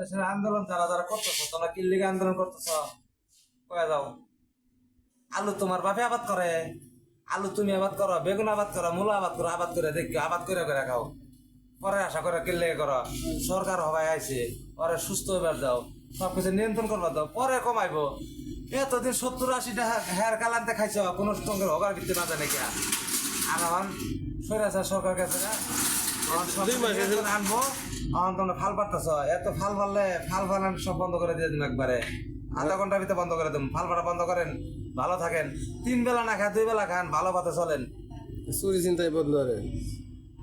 দেশের আন্দোলন যারা যারা করতেছ, তোমরা কি লিগে আন্দোলন করতেছ কয়ে যাও। আলু তোমার বাপে আবাদ করে, আলু তুমি আবাদ করো, বেগুন আবাদ করো, মূলা আবাদ করো, আবাদ করে দেখো, আবাদ করে করে খাও। পরে আশা করে কিনলে করো সরকার হবাই আইছে, পরে সুস্থ হইবার দাও, সবকিছু নিয়ন্ত্রণ করবার দাও, পরে কমাইবো। এতদিন 70-80 হেয়ার কালানতে খাইছ, কোনো সঙ্গে হবার কিছু না জানে কিয়া। আর এখন সৈরাছে সরকার কাছে আনবো, এখন তোমরা ফাল পারতেছ, এত ফাল পারলে ফাল ফালান সব বন্ধ করে দিয়ে দিন একবারে, আধা ঘন্টার ভিতরে বন্ধ করে দেন। ফাল পাটা বন্ধ করেন, ভালো থাকেন। 3 বেলা না খান, 2 বেলা খান, ভালো পথে চলেন। চুরি চিন্তাই বন্ধ করে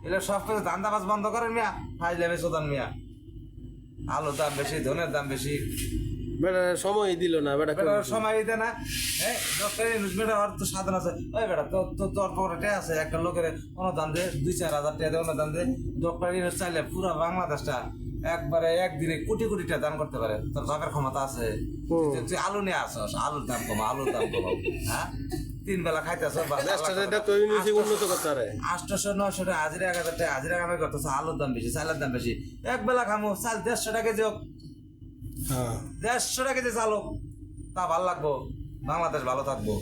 এগুলো সব কিছু ধান্দাবাজ বন্ধ করেন মিয়া, ফাইলে চোদান মিয়া। আলুর দাম বেশি, ধনের দাম বেশি, বেটা সময় দিল না, বেটা বেটার সময় দিতে না। হ্যাঁ ডক্টর বেটার আর তো সাধন আছে, ওই বেটা তোর পকেটে আছে একটা লোকের অনুদান দে, 2-4 হাজার টাকা দিয়ে অনুদান দে। ডক্টর চাইলে পুরো বাংলাদেশটা একবারে একদিনে কোটি কোটি টাকা দান করতে পারে, তোর বাপের ক্ষমতা আছে। তুই আলু নিয়ে আসস, আলুর দাম কমা, আলুর দাম কমাও। হ্যাঁ 3 বেলা খাইতেছ, উন্নত করতে পারে। 800-900 টাকা হাজিরা, 1000 টাকা হাজিরা কামাই করতেছ, আলুর দাম বেশি, চালের দাম বেশি। এক বেলা খামো চাল 150 টাকা কেজি হোক, 150 টাকা কেজি চাল হোক, তা ভালো লাগবো, বাংলাদেশ ভালো থাকবো।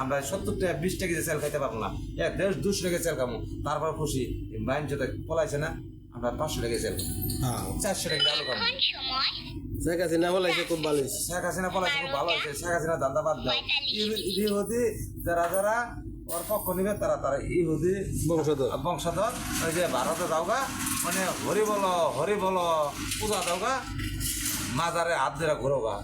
আমরা 70 টাকা 20 টাকা কেজি চাল খাইতে পারবো না, 150-200 টাকা চাল খামো, তারপর খুশি। বাইন যদি পলাইছে না, আমরা 500 টাকা চাল খাবো, 400 টাকা আলু খাবো। শেখ হাসিনা বলাইছে খুব ভালো হয়েছে। শেখ হাসিনা পলাইছে খুব ভালো হয়েছে, শেখ হাসিনা ধান্দা বাদ দাও। ইহুদি যারা যারা ওর পক্ষ নিবে, তারা তারা ইহুদি বংশধর। ওই যে ভারতে যাওগা, মানে হরি বলো পূজা দাওগা, মাজারে হাত ধরে ঘুরোগা।